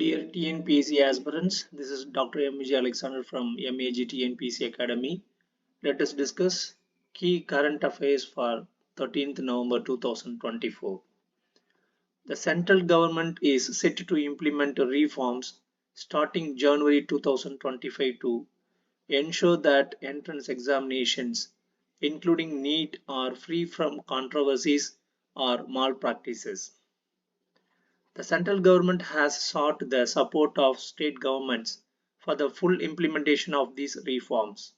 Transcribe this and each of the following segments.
Dear TNPSC aspirants, this is Dr. M.J. Alexander from MAG TNPSC Academy. Let us discuss key current affairs for 13th November 2024. The central government is set to implement reforms starting January 2025 to ensure that entrance examinations, including NEET, are free from controversies or malpractices. The central government has sought the support of state governments for the full implementation of these reforms.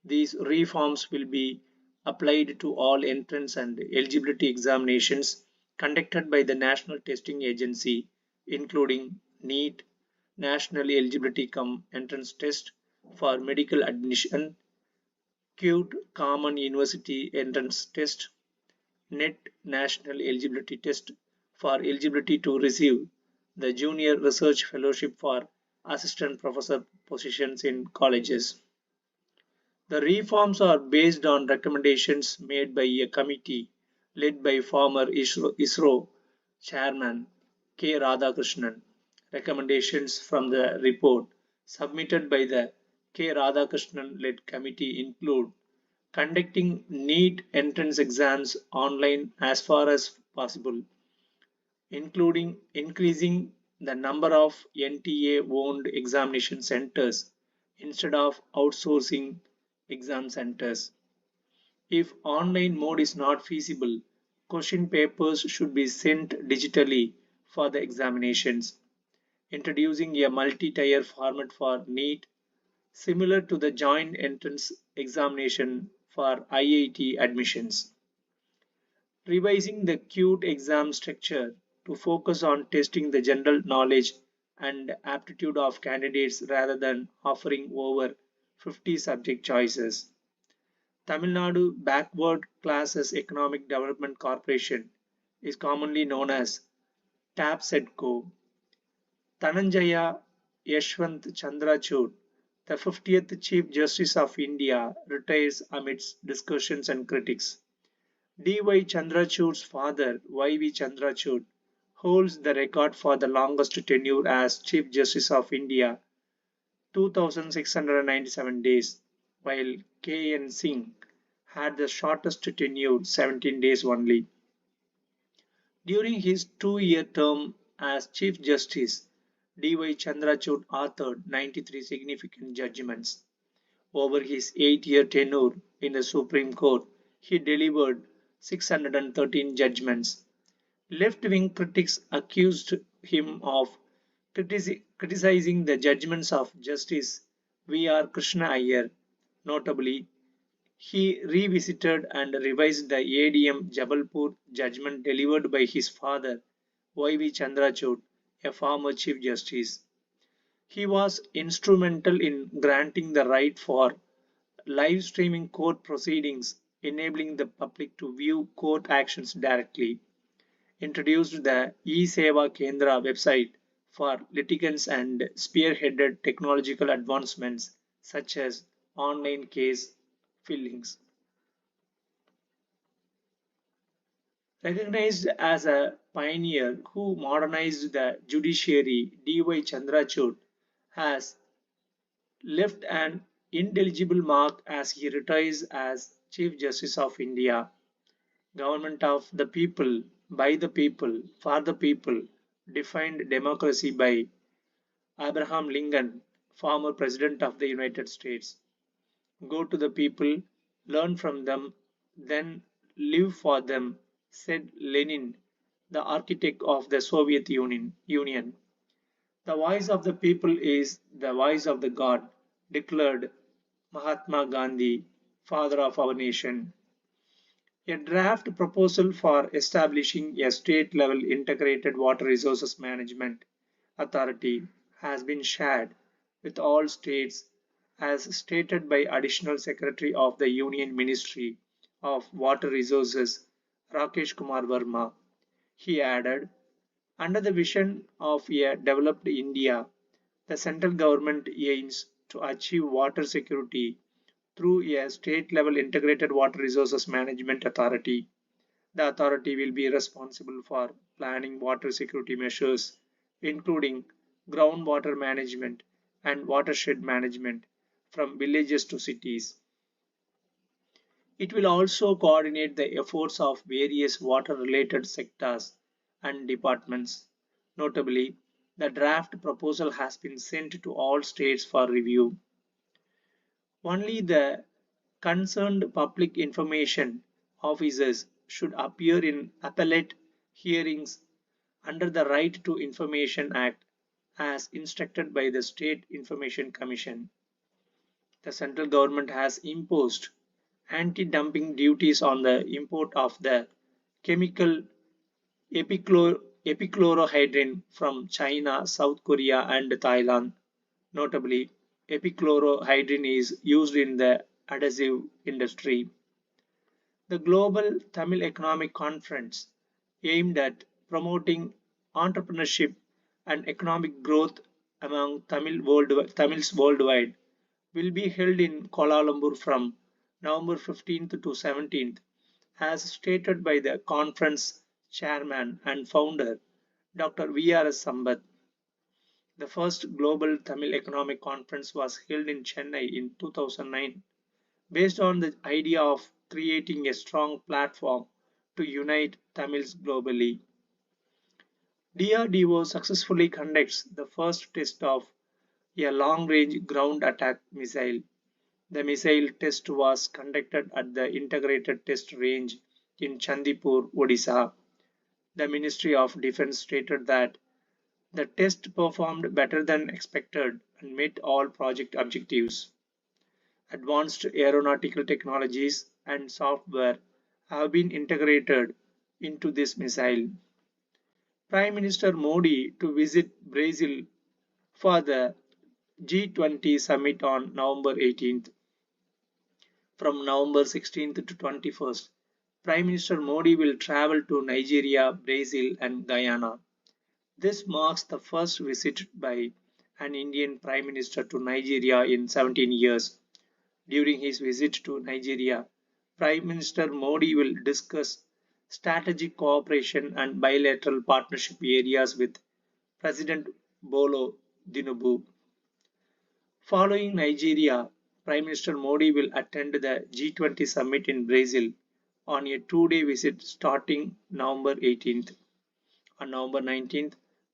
These reforms will be applied to all entrance and eligibility examinations conducted by the National Testing Agency, including NEET, National Eligibility Cum Entrance Test for medical admission, QUT Common University Entrance Test, NET National Eligibility Test for eligibility to receive the Junior Research Fellowship for assistant professor positions in colleges. The reforms are based on recommendations made by a committee led by former ISRO chairman K. Radhakrishnan. Recommendations from the report submitted by the K. Radhakrishnan led committee include conducting NEET entrance exams online as far as possible, including increasing the number of NTA-owned examination centers instead of outsourcing exam centers. If online mode is not feasible, question papers should be sent digitally for the examinations. Introducing a multi-tier format for NEET similar to the joint entrance examination for IIT admissions. Revising the QUT exam structure to focus on testing the general knowledge and aptitude of candidates rather than offering over 50 subject choices. Tamil Nadu Backward Classes Economic Development Corporation is commonly known as TAPSEDCO. Dhananjaya Yashwant Chandrachud, the 50th Chief Justice of India, retires amidst discussions and critics. D.Y. Chandrachud's father, Y.V. Chandrachud, holds the record for the longest tenure as Chief Justice of India, 2,697 days, while K.N. Singh had the shortest tenure, 17 days only. During his 2-year term as Chief Justice, D.Y. Chandrachud authored 93 significant judgments. Over his 8-year tenure in the Supreme Court, he delivered 613 judgments. Left-wing critics accused him of criticizing the judgments of Justice V.R. Krishna Iyer. Notably, he revisited and revised the ADM Jabalpur judgment delivered by his father, Y.V. Chandrachud, a former Chief Justice. He was instrumental in granting the right for live streaming court proceedings, enabling the public to view court actions directly. Introduced the E-Seva Kendra website for litigants and spearheaded technological advancements such as online case fillings. Recognized as a pioneer who modernized the judiciary, D.Y. Chandrachud has left an indelible mark as he retires as Chief Justice of India. Government of the people, by the people, for the people, defined democracy by Abraham Lincoln, former President of the United States. Go to the people, learn from them, then live for them, said Lenin, the architect of the Soviet Union. The voice of the people is the voice of the God, declared Mahatma Gandhi, father of our nation. A draft proposal for establishing a state-level integrated water resources management authority has been shared with all states as stated by Additional Secretary of the Union Ministry of Water Resources Rakesh Kumar Verma. He added, under the vision of a developed India, the central government aims to achieve water security through a state-level integrated water resources management authority. The authority will be responsible for planning water security measures, including groundwater management, and watershed management from villages to cities. It will also coordinate the efforts of various water-related sectors and departments. Notably, the draft proposal has been sent to all states for review. Only the concerned public information officers should appear in appellate hearings under the Right to Information Act as instructed by the State Information Commission. The central government has imposed anti-dumping duties on the import of the chemical epichlorohydrin from China, South Korea, and Thailand. Notably, epichlorohydrin is used in the adhesive industry. The Global Tamil Economic Conference, aimed at promoting entrepreneurship and economic growth among Tamils worldwide, will be held in Kuala Lumpur from November 15th to 17th, as stated by the conference chairman and founder, Dr. V.R.S. Sambath. The first Global Tamil Economic Conference was held in Chennai in 2009, based on the idea of creating a strong platform to unite Tamils globally. DRDO successfully conducts the first test of a long-range ground attack missile. The missile test was conducted at the Integrated Test Range in Chandipur, Odisha. The Ministry of Defense stated that the test performed better than expected and met all project objectives. Advanced aeronautical technologies and software have been integrated into this missile. Prime Minister Modi to visit Brazil for the G20 summit on November 18th. From November 16th to 21st, Prime Minister Modi will travel to Nigeria, Brazil, and Guyana. This marks the first visit by an Indian Prime Minister to Nigeria in 17 years. During his visit to Nigeria, Prime Minister Modi will discuss strategic cooperation and bilateral partnership areas with President Bolo Tinubu. Following Nigeria, Prime Minister Modi will attend the G20 summit in Brazil on a 2-day visit starting November 18th. On November 19th,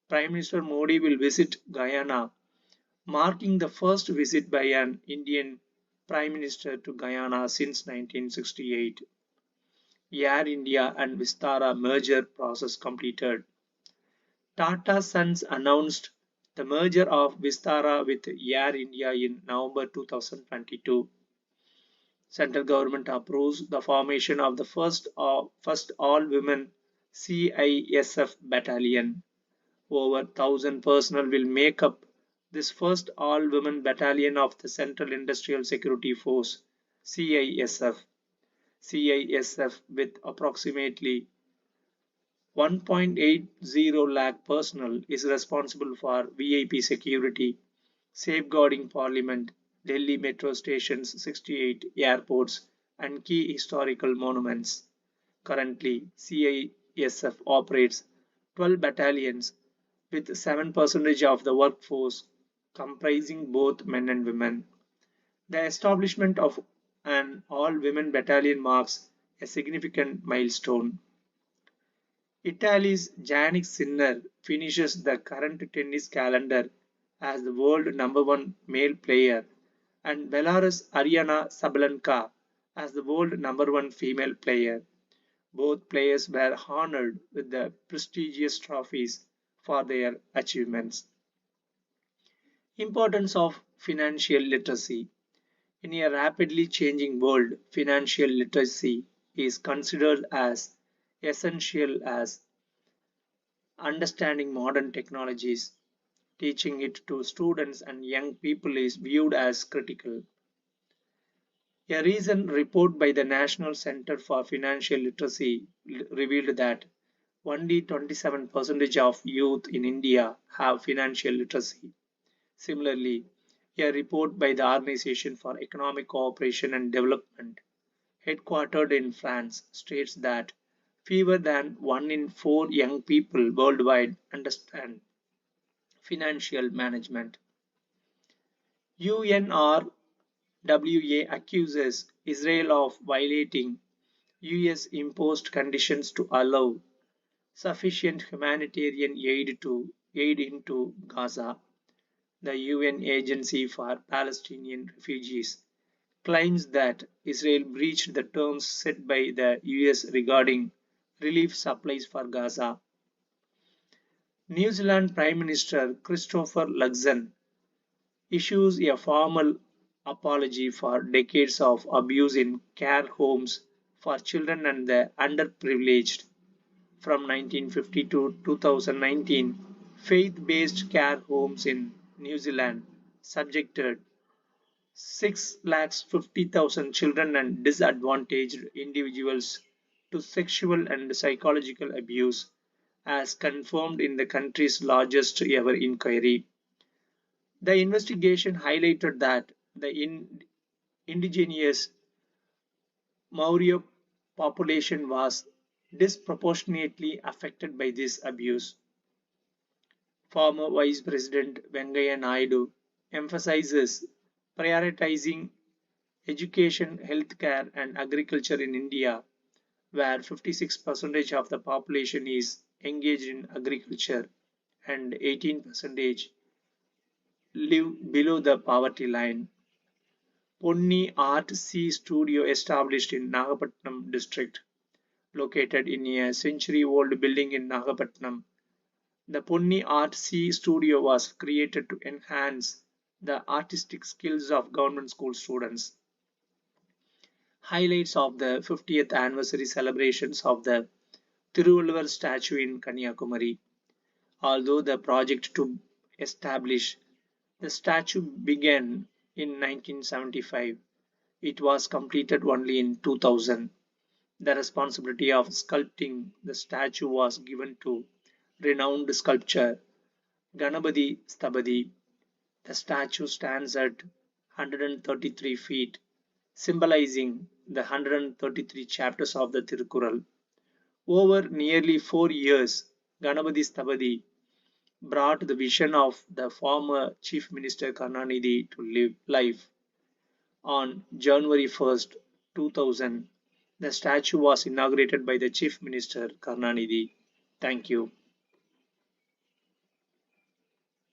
Prime Minister Modi will visit Guyana, marking the first visit by an Indian Prime Minister to Guyana since 1968. Air India and Vistara merger process completed. Tata Sons announced the merger of Vistara with Air India in November 2022. Central government approves the formation of the first all-women CISF battalion. Over 1,000 personnel will make up this first all-women battalion of the Central Industrial Security Force (CISF). CISF, with approximately 1.80 lakh personnel, is responsible for VIP security, safeguarding Parliament, Delhi metro stations, 68 airports, and key historical monuments. Currently, CISF operates 12 battalions with 7% of the workforce comprising both men and women. The establishment of an all-women battalion marks a significant milestone. Italy's Jannik Sinner finishes the current tennis calendar as the world number one male player, and Belarus' Ariana Sabalenka as the world number one female player. Both players were honored with the prestigious trophies for their achievements. Importance of financial literacy. In a rapidly changing world, financial literacy is considered as essential as understanding modern technologies. Teaching it to students and young people is viewed as critical. A recent report by the National Center for Financial Literacy revealed that only 27% of youth in India have financial literacy. Similarly, a report by the Organization for Economic Cooperation and Development, headquartered in France, states that fewer than 1 in 4 young people worldwide understand Financial management. UNRWA accuses Israel of violating US imposed conditions to allow sufficient humanitarian aid into Gaza. The UN Agency for Palestinian Refugees claims that Israel breached the terms set by the US regarding relief supplies for Gaza. New Zealand Prime Minister Christopher Luxon issues a formal apology for decades of abuse in care homes for children and the underprivileged. From 1950 to 2019, faith-based care homes in New Zealand subjected 650,000 children and disadvantaged individuals to sexual and psychological abuse, as confirmed in the country's largest ever inquiry. The investigation highlighted that the indigenous Maori population was disproportionately affected by this abuse. Former Vice President Venkaiah Naidu emphasizes prioritizing education, healthcare, and agriculture in India, where 56% of the population is engaged in agriculture and 18% live below the poverty line. Ponni Art Sea Studio, established in Nagapattinam district, located in a century-old building in Nagapattinam. The Ponni Art Sea Studio was created to enhance the artistic skills of government school students. Highlights of the 50th anniversary celebrations of the Thiruvalluvar statue in Kanyakumari. Although the project to establish the statue began in 1975, it was completed only in 2000. The responsibility of sculpting the statue was given to renowned sculptor Ganapati Sthapati. The statue stands at 133 feet, symbolizing the 133 chapters of the Tirukkural. Over nearly 4 years, Ganapati Sthapati brought the vision of the former Chief Minister Karunanidhi to life. On January 1st, 2000, the statue was inaugurated by the Chief Minister Karunanidhi. Thank you.